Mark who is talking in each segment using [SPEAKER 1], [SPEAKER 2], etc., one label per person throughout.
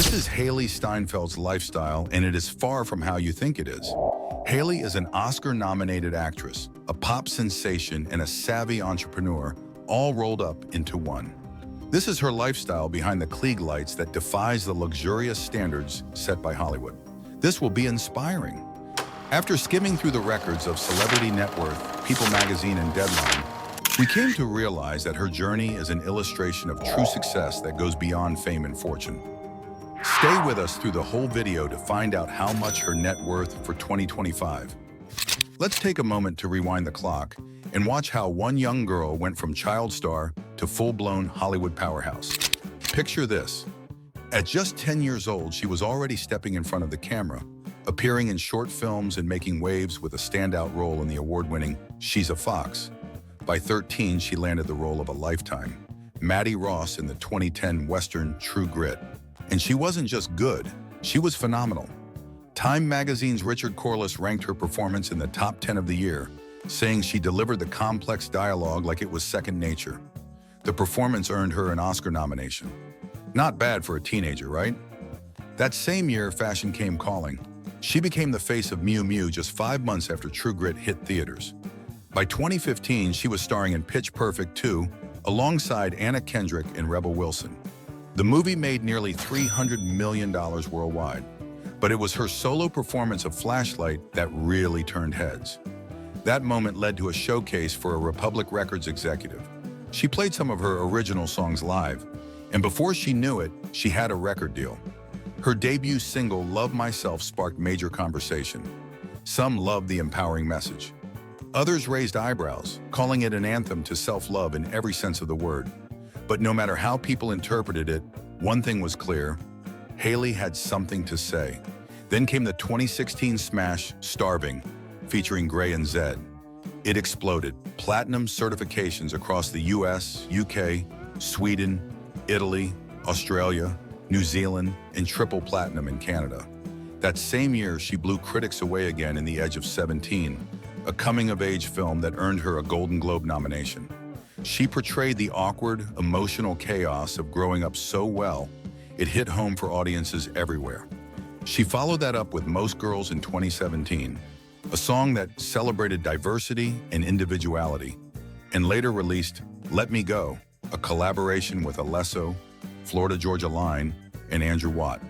[SPEAKER 1] This is Hailee Steinfeld's lifestyle, and it is far from how you think it is. Hailee is an Oscar-nominated actress, a pop sensation, and a savvy entrepreneur, all rolled up into one. This is her lifestyle behind the Klieg lights that defies the luxurious standards set by Hollywood. This will be inspiring. After skimming through the records of Celebrity Net Worth, People Magazine, and Deadline, we came to realize that her journey is an illustration of true success that goes beyond fame and fortune. Stay with us through the whole video to find out how much her net worth for 2025. Let's take a moment to rewind the clock and watch how one young girl went from child star to full-blown Hollywood powerhouse. Picture this. At just 10 years old, she was already stepping in front of the camera, appearing in short films and making waves with a standout role in the award-winning She's a Fox. By 13, she landed the role of a lifetime, Maddie Ross in the 2010 Western True Grit. And she wasn't just good, she was phenomenal. Time magazine's Richard Corliss ranked her performance in the top 10 of the year, saying she delivered the complex dialogue like it was second nature. The performance earned her an Oscar nomination. Not bad for a teenager, right? That same year, fashion came calling. She became the face of Miu Miu just 5 months after True Grit hit theaters. By 2015, she was starring in Pitch Perfect 2, alongside Anna Kendrick and Rebel Wilson. The movie made nearly $300 million worldwide, but it was her solo performance of Flashlight that really turned heads. That moment led to a showcase for a Republic Records executive. She played some of her original songs live, and before she knew it, she had a record deal. Her debut single, Love Myself, sparked major conversation. Some loved the empowering message. Others raised eyebrows, calling it an anthem to self-love in every sense of the word. But no matter how people interpreted it, one thing was clear: Hailee had something to say. Then came the 2016 smash, Starving, featuring Gray and Zed. It exploded. Platinum certifications across the US, UK, Sweden, Italy, Australia, New Zealand, and triple platinum in Canada. That same year, she blew critics away again in The Edge of 17, a coming-of-age film that earned her a Golden Globe nomination. She portrayed the awkward, emotional chaos of growing up so well, it hit home for audiences everywhere. She followed that up with Most Girls in 2017, a song that celebrated diversity and individuality, and later released Let Me Go, a collaboration with Alesso, Florida Georgia Line, and Andrew Watt.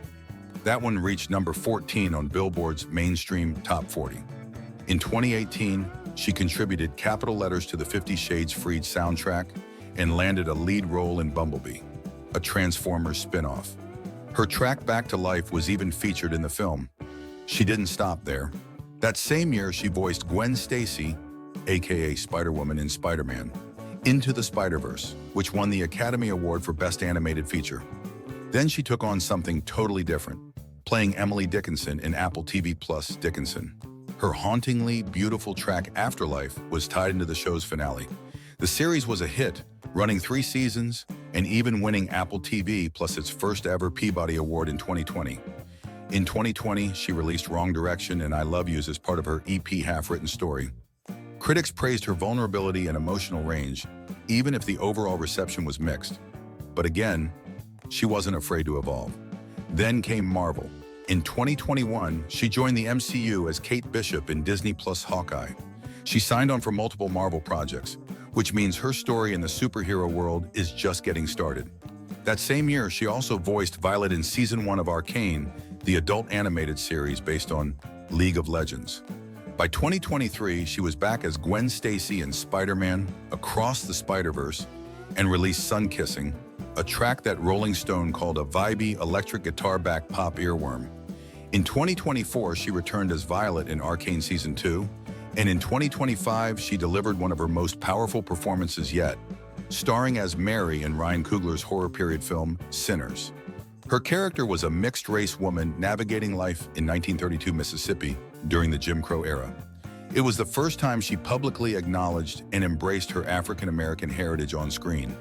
[SPEAKER 1] That one reached number 14 on Billboard's mainstream Top 40. In 2018, she contributed capital letters to the 50 Shades Freed soundtrack and landed a lead role in Bumblebee, a Transformers spin-off. Her track Back to Life was even featured in the film. She didn't stop there. That same year, she voiced Gwen Stacy, aka Spider-Woman in Spider-Man, Into the Spider-Verse, which won the Academy Award for Best Animated Feature. Then she took on something totally different, playing Emily Dickinson in Apple TV Plus' Dickinson. Her hauntingly beautiful track Afterlife was tied into the show's finale. The series was a hit, running 3 seasons and even winning Apple TV Plus its first ever Peabody Award in 2020. In 2020, she released Wrong Direction and I Love Yous as part of her EP Half-Written Story. Critics praised her vulnerability and emotional range, even if the overall reception was mixed. But again, she wasn't afraid to evolve. Then came Marvel. In 2021, she joined the MCU as Kate Bishop in Disney Plus Hawkeye. She signed on for multiple Marvel projects, which means her story in the superhero world is just getting started. That same year, she also voiced Violet in Season 1 of Arcane, the adult animated series based on League of Legends. By 2023, she was back as Gwen Stacy in Spider-Man Across the Spider-Verse and released Sun Kissing, a track that Rolling Stone called a vibey electric guitar back pop earworm. In 2024, she returned as Violet in Arcane Season 2, and in 2025, she delivered one of her most powerful performances yet, starring as Mary in Ryan Coogler's horror period film, Sinners. Her character was a mixed-race woman navigating life in 1932 Mississippi during the Jim Crow era. It was the first time she publicly acknowledged and embraced her African-American heritage on screen.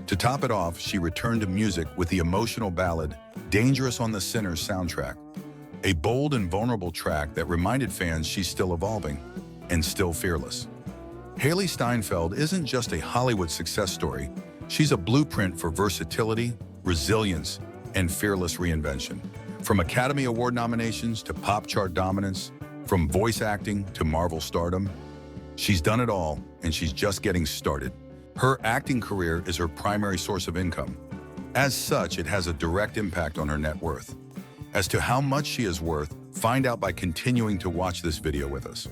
[SPEAKER 1] To top it off, she returned to music with the emotional ballad Dangerous on the Sinners soundtrack, a bold and vulnerable track that reminded fans she's still evolving and still fearless. Hailee Steinfeld isn't just a Hollywood success story, she's a blueprint for versatility, resilience, and fearless reinvention. From Academy Award nominations to pop chart dominance, from voice acting to Marvel stardom, she's done it all, and she's just getting started. Her acting career is her primary source of income. As such, it has a direct impact on her net worth. As to how much she is worth, find out by continuing to watch this video with us.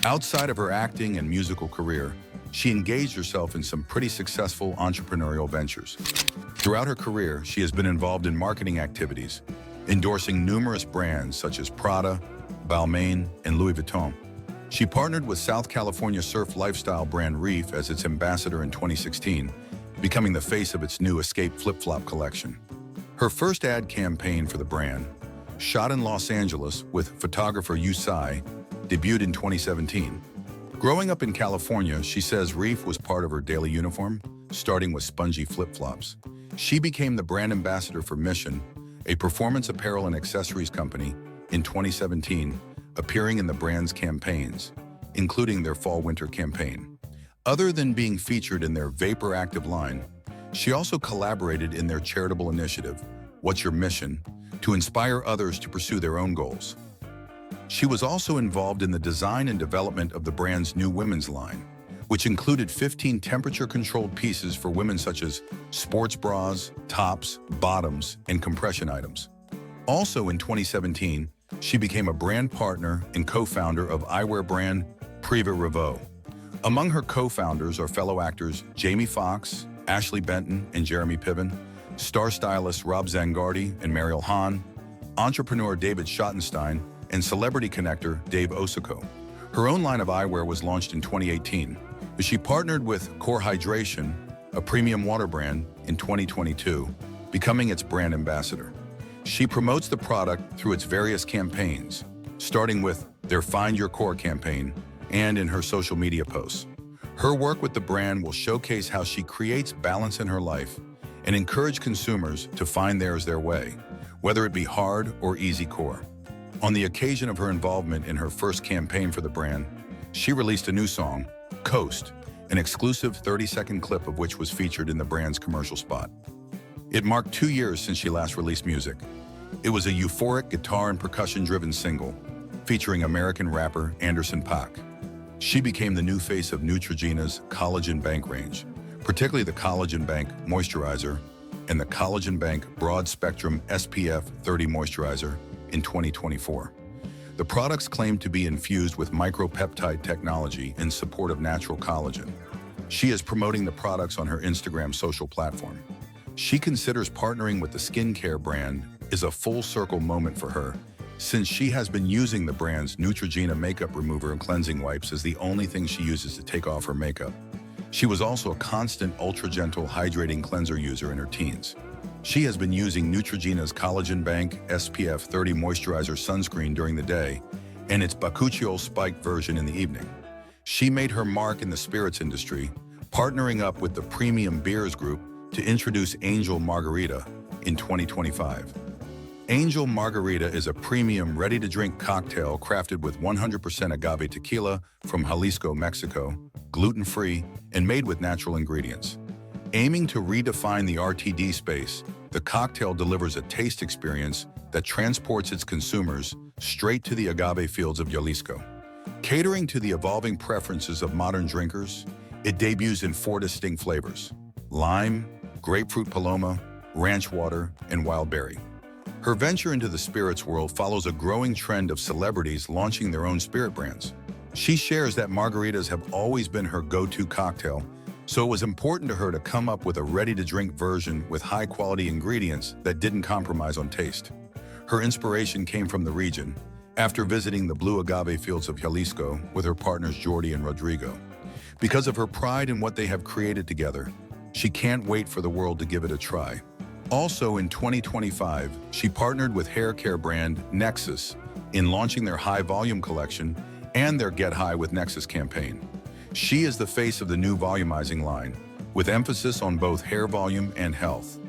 [SPEAKER 1] Outside of her acting and musical career, she engaged herself in some pretty successful entrepreneurial ventures. Throughout her career, she has been involved in marketing activities, endorsing numerous brands such as Prada, Balmain, and Louis Vuitton. She partnered with South California surf lifestyle brand Reef as its ambassador in 2016, becoming the face of its new Escape flip-flop collection. Her first ad campaign for the brand, shot in Los Angeles with photographer Yu Tsai, debuted in 2017. Growing up in California, she says Reef was part of her daily uniform, starting with spongy flip-flops. She became the brand ambassador for Mission, a performance apparel and accessories company, in 2017, appearing in the brand's campaigns, including their fall-winter campaign. Other than being featured in their Vapor Active line, she also collaborated in their charitable initiative, What's Your Mission?, to inspire others to pursue their own goals. She was also involved in the design and development of the brand's new women's line, which included 15 temperature-controlled pieces for women such as sports bras, tops, bottoms, and compression items. Also in 2017, she became a brand partner and co-founder of eyewear brand Privé Revaux. Among her co-founders are fellow actors Jamie Foxx, Ashley Benton, and Jeremy Piven, star stylists Rob Zangardi and Mariel Hahn, entrepreneur David Schottenstein, and celebrity connector Dave Osako. Her own line of eyewear was launched in 2018. She partnered with Core Hydration, a premium water brand, in 2022, becoming its brand ambassador. She promotes the product through its various campaigns, starting with their Find Your Core campaign and in her social media posts. Her work with the brand will showcase how she creates balance in her life and encourage consumers to find theirs their way, whether it be hard or easy core. On the occasion of her involvement in her first campaign for the brand, she released a new song, Coast, an exclusive 30-second clip of which was featured in the brand's commercial spot. It marked 2 years since she last released music. It was a euphoric guitar and percussion-driven single featuring American rapper Anderson .Paak. She became the new face of Neutrogena's Collagen Bank range, particularly the Collagen Bank Moisturizer and the Collagen Bank Broad Spectrum SPF 30 Moisturizer in 2024. The products claim to be infused with micropeptide technology in support of natural collagen. She is promoting the products on her Instagram social platform. She considers partnering with the skincare brand is a full-circle moment for her, since she has been using the brand's Neutrogena makeup remover and cleansing wipes as the only thing she uses to take off her makeup. She was also a constant ultra-gentle hydrating cleanser user in her teens. She has been using Neutrogena's Collagen Bank SPF 30 Moisturizer sunscreen during the day and its bakuchiol spiked version in the evening. She made her mark in the spirits industry, partnering up with the Premium Beers Group to introduce Angel Margarita in 2025. Angel Margarita is a premium ready-to-drink cocktail crafted with 100% agave tequila from Jalisco, Mexico, gluten-free, and made with natural ingredients. Aiming to redefine the RTD space, the cocktail delivers a taste experience that transports its consumers straight to the agave fields of Jalisco. Catering to the evolving preferences of modern drinkers, it debuts in 4 distinct flavors: lime, grapefruit paloma, ranch water, and wild berry. Her venture into the spirits world follows a growing trend of celebrities launching their own spirit brands. She shares that margaritas have always been her go-to cocktail, so it was important to her to come up with a ready-to-drink version with high-quality ingredients that didn't compromise on taste. Her inspiration came from the region, after visiting the blue agave fields of Jalisco with her partners Jordi and Rodrigo. Because of her pride in what they have created together, she can't wait for the world to give it a try. Also in 2025, she partnered with hair care brand Nexus in launching their High Volume collection and their Get High with Nexus campaign. She is the face of the new volumizing line, with emphasis on both hair volume and health.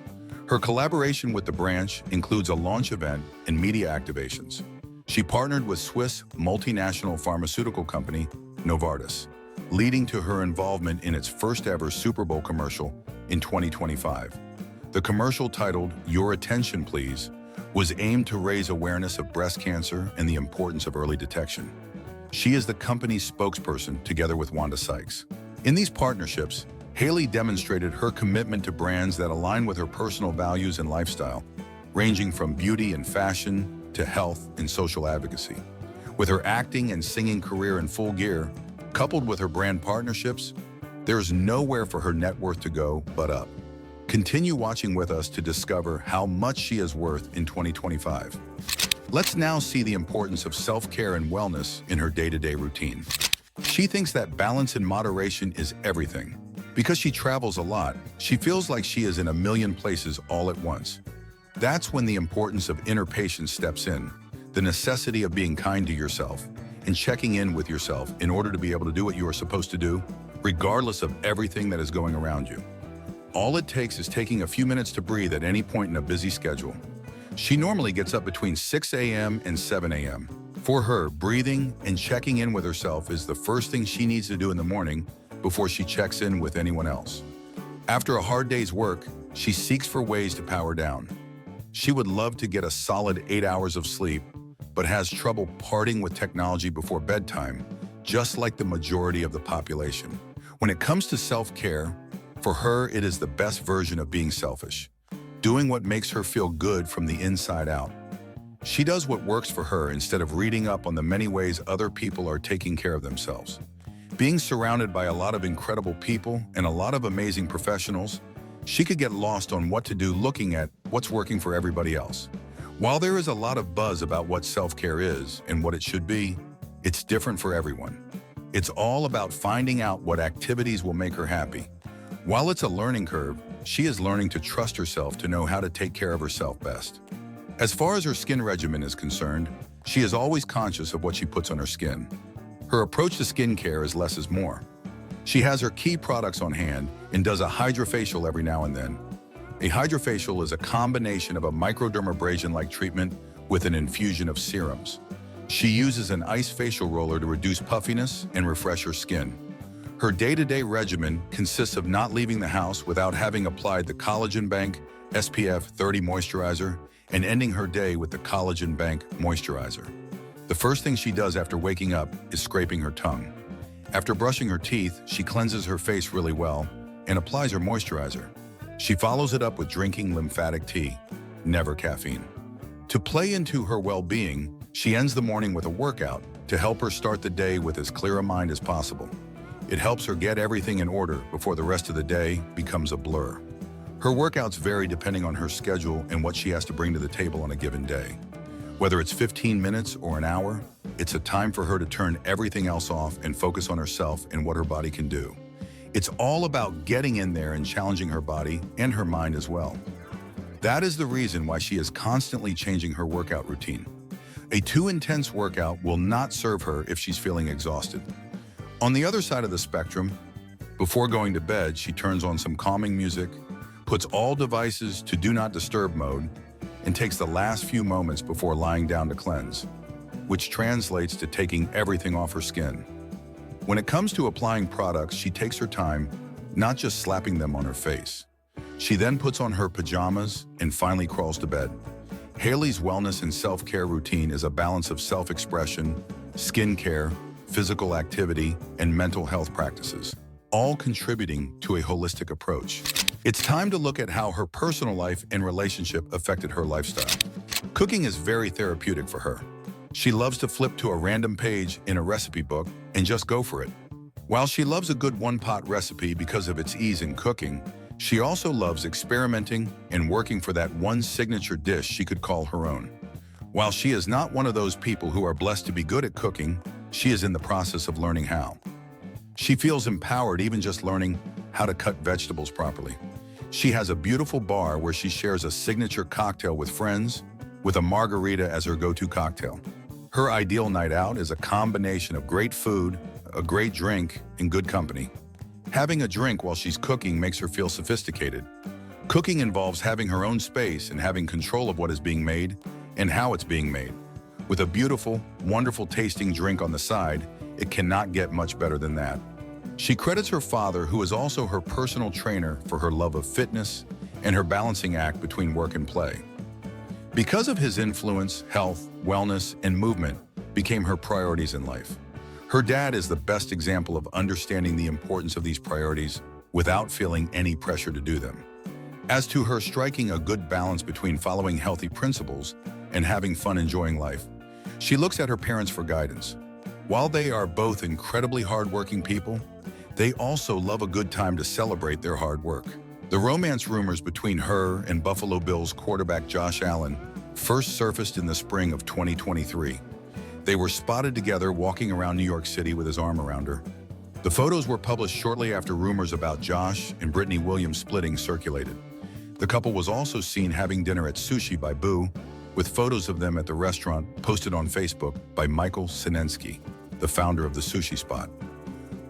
[SPEAKER 1] Her collaboration with the branch includes a launch event and media activations. She partnered with Swiss multinational pharmaceutical company Novartis, leading to her involvement in its first ever Super Bowl commercial in 2025. The commercial, titled "Your Attention Please," was aimed to raise awareness of breast cancer and the importance of early detection. She is the company's spokesperson together with Wanda Sykes. In these partnerships, Hailee demonstrated her commitment to brands that align with her personal values and lifestyle, ranging from beauty and fashion to health and social advocacy. With her acting and singing career in full gear, coupled with her brand partnerships, there's nowhere for her net worth to go but up. Continue watching with us to discover how much she is worth in 2025. Let's now see the importance of self-care and wellness in her day-to-day routine. She thinks that balance and moderation is everything. Because she travels a lot, she feels like she is in a million places all at once. That's when the importance of inner patience steps in, the necessity of being kind to yourself and checking in with yourself in order to be able to do what you are supposed to do, regardless of everything that is going around you. All it takes is taking a few minutes to breathe at any point in a busy schedule. She normally gets up between 6 a.m. and 7 a.m. For her, breathing and checking in with herself is the first thing she needs to do in the morning before she checks in with anyone else. After a hard day's work, she seeks for ways to power down. She would love to get a solid 8 hours of sleep, but has trouble parting with technology before bedtime, just like the majority of the population. When it comes to self-care, for her, it is the best version of being selfish, doing what makes her feel good from the inside out. She does what works for her instead of reading up on the many ways other people are taking care of themselves. Being surrounded by a lot of incredible people and a lot of amazing professionals, she could get lost on what to do looking at what's working for everybody else. While there is a lot of buzz about what self-care is and what it should be, it's different for everyone. It's all about finding out what activities will make her happy. While it's a learning curve, she is learning to trust herself to know how to take care of herself best. As far as her skin regimen is concerned, she is always conscious of what she puts on her skin. Her approach to skincare is less is more. She has her key products on hand and does a hydrofacial every now and then. A hydrofacial is a combination of a microdermabrasion-like treatment with an infusion of serums. She uses an ice facial roller to reduce puffiness and refresh her skin. Her day-to-day regimen consists of not leaving the house without having applied the Collagen Bank SPF 30 moisturizer and ending her day with the Collagen Bank moisturizer. The first thing she does after waking up is scraping her tongue. After brushing her teeth, she cleanses her face really well and applies her moisturizer. She follows it up with drinking lymphatic tea, never caffeine. To play into her well-being, she ends the morning with a workout to help her start the day with as clear a mind as possible. It helps her get everything in order before the rest of the day becomes a blur. Her workouts vary depending on her schedule and what she has to bring to the table on a given day. Whether it's 15 minutes or an hour, it's a time for her to turn everything else off and focus on herself and what her body can do. It's all about getting in there and challenging her body and her mind as well. That is the reason why she is constantly changing her workout routine. A too intense workout will not serve her if she's feeling exhausted. On the other side of the spectrum, before going to bed, she turns on some calming music, puts all devices to do not disturb mode, and takes the last few moments before lying down to cleanse, which translates to taking everything off her skin. When it comes to applying products, she takes her time, not just slapping them on her face. She then puts on her pajamas and finally crawls to bed. Hailee's wellness and self-care routine is a balance of self-expression, skincare, physical activity, and mental health practices, all contributing to a holistic approach. It's time to look at how her personal life and relationship affected her lifestyle. Cooking is very therapeutic for her. She loves to flip to a random page in a recipe book and just go for it. While she loves a good one-pot recipe because of its ease in cooking, she also loves experimenting and working for that one signature dish she could call her own. While she is not one of those people who are blessed to be good at cooking, she is in the process of learning how. She feels empowered even just learning how to cut vegetables properly. She has a beautiful bar where she shares a signature cocktail with friends, with a margarita as her go-to cocktail. Her ideal night out is a combination of great food, a great drink, and good company. Having a drink while she's cooking makes her feel sophisticated. Cooking involves having her own space and having control of what is being made and how it's being made. With a beautiful, wonderful tasting drink on the side, it cannot get much better than that. She credits her father, who is also her personal trainer, for her love of fitness and her balancing act between work and play. Because of his influence, health, wellness, and movement became her priorities in life. Her dad is the best example of understanding the importance of these priorities without feeling any pressure to do them. As to her striking a good balance between following healthy principles and having fun enjoying life, she looks at her parents for guidance. While they are both incredibly hardworking people, they also love a good time to celebrate their hard work. The romance rumors between her and Buffalo Bills quarterback Josh Allen first surfaced in the spring of 2023. They were spotted together walking around New York City with his arm around her. The photos were published shortly after rumors about Josh and Brittany Williams splitting circulated. The couple was also seen having dinner at Sushi by Boo, with photos of them at the restaurant posted on Facebook by Michael Sinensky, the founder of the sushi spot.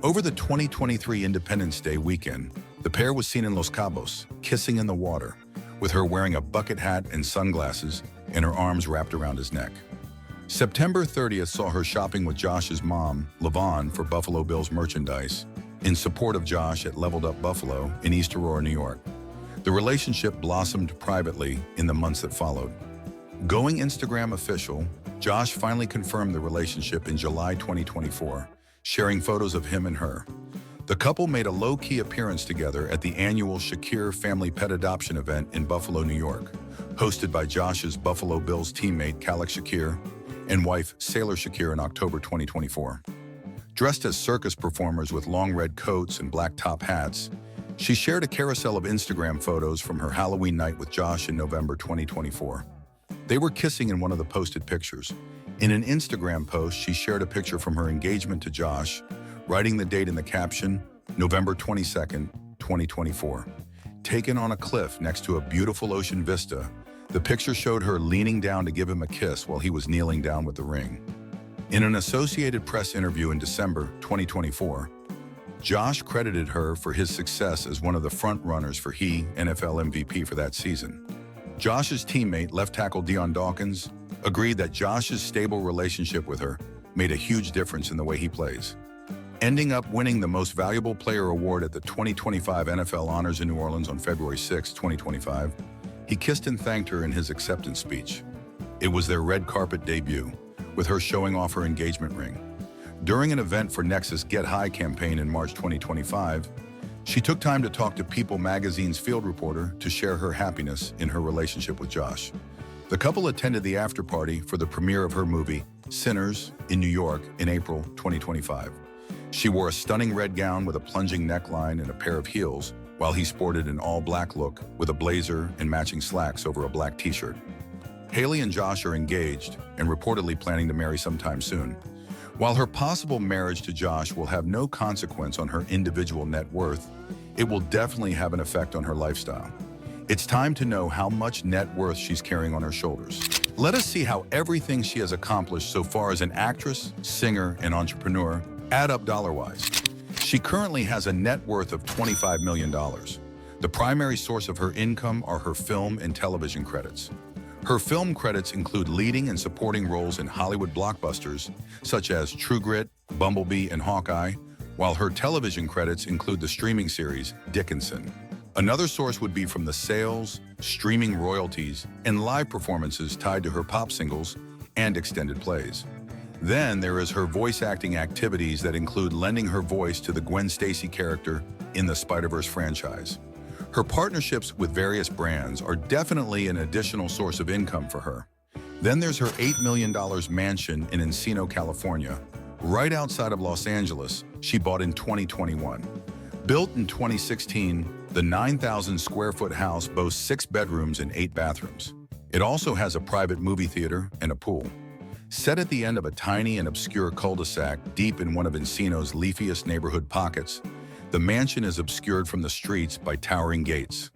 [SPEAKER 1] Over the 2023 Independence Day weekend, the pair was seen in Los Cabos, kissing in the water, with her wearing a bucket hat and sunglasses and her arms wrapped around his neck. September 30th saw her shopping with Josh's mom, LaVon, for Buffalo Bills merchandise in support of Josh at Leveled Up Buffalo in East Aurora, New York. The relationship blossomed privately in the months that followed. Going Instagram official, Josh finally confirmed the relationship in July 2024, sharing photos of him and her. The couple made a low-key appearance together at the annual Shakir Family Pet Adoption event in Buffalo, New York, hosted by Josh's Buffalo Bills teammate Khalek Shakir and wife Sailor Shakir in October 2024. Dressed as circus performers with long red coats and black top hats, she shared a carousel of Instagram photos from her Halloween night with Josh in November 2024. They were kissing in one of the posted pictures. In an Instagram post, she shared a picture from her engagement to Josh, writing the date in the caption, November 22nd, 2024. Taken on a cliff next to a beautiful ocean vista, the picture showed her leaning down to give him a kiss while he was kneeling down with the ring. In an Associated Press interview in December 2024, Josh credited her for his success as one of the front runners for NFL MVP for that season. Josh's teammate, left tackle Dion Dawkins, agreed that Josh's stable relationship with her made a huge difference in the way he plays. Ending up winning the Most Valuable Player award at the 2025 NFL Honors in New Orleans on February 6, 2025, he kissed and thanked her in his acceptance speech. It was their red carpet debut, with her showing off her engagement ring. During an event for Nexus Get High campaign in March 2025, she took time to talk to People magazine's field reporter to share her happiness in her relationship with Josh. The couple attended the after-party for the premiere of her movie, Sinners, in New York in April 2025. She wore a stunning red gown with a plunging neckline and a pair of heels, while he sported an all-black look with a blazer and matching slacks over a black t-shirt. Hailee and Josh are engaged and reportedly planning to marry sometime soon. While her possible marriage to Josh will have no consequence on her individual net worth, it will definitely have an effect on her lifestyle. It's time to know how much net worth she's carrying on her shoulders. Let us see how everything she has accomplished so far as an actress, singer, and entrepreneur add up dollar-wise. She currently has a net worth of $25 million. The primary source of her income are her film and television credits. Her film credits include leading and supporting roles in Hollywood blockbusters, such as True Grit, Bumblebee, and Hawkeye, while her television credits include the streaming series Dickinson. Another source would be from the sales, streaming royalties, and live performances tied to her pop singles and extended plays. Then there is her voice acting activities that include lending her voice to the Gwen Stacy character in the Spider-Verse franchise. Her partnerships with various brands are definitely an additional source of income for her. Then there's her $8 million mansion in Encino, California, right outside of Los Angeles, she bought in 2021. Built in 2016, the 9,000 square foot house boasts 6 bedrooms and 8 bathrooms. It also has a private movie theater and a pool. Set at the end of a tiny and obscure cul-de-sac deep in one of Encino's leafiest neighborhood pockets, the mansion is obscured from the streets by towering gates.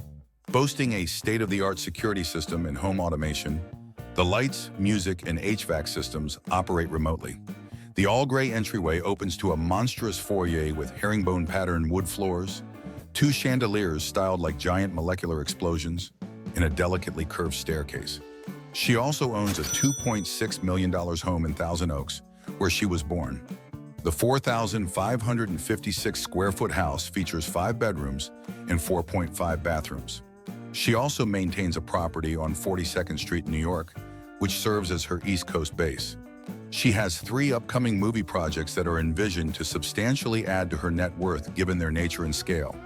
[SPEAKER 1] Boasting a state-of-the-art security system and home automation, the lights, music, and HVAC systems operate remotely. The all-gray entryway opens to a monstrous foyer with herringbone-patterned wood floors, 2 chandeliers styled like giant molecular explosions, and a delicately curved staircase. She also owns a $2.6 million home in Thousand Oaks, where she was born. The 4,556 square foot house features 5 bedrooms and 4.5 bathrooms. She also maintains a property on 42nd Street, New York, which serves as her East Coast base. She has 3 upcoming movie projects that are envisioned to substantially add to her net worth given their nature and scale.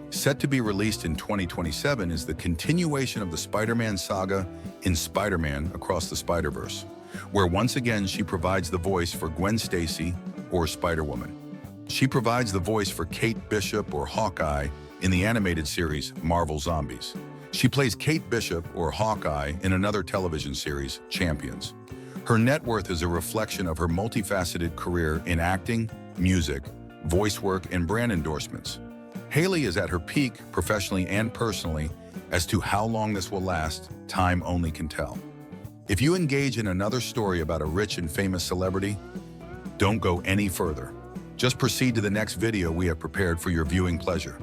[SPEAKER 1] Set to be released in 2027 is the continuation of the Spider-Man saga in Spider-Man Across the Spider-Verse, where once again she provides the voice for Gwen Stacy or Spider-Woman. She provides the voice for Kate Bishop or Hawkeye in the animated series Marvel Zombies. She plays Kate Bishop or Hawkeye in another television series, Champions. Her net worth is a reflection of her multifaceted career in acting, music, voice work, and brand endorsements. Hailee is at her peak, professionally and personally. As to how long this will last, time only can tell. If you engage in another story about a rich and famous celebrity, don't go any further. Just proceed to the next video we have prepared for your viewing pleasure.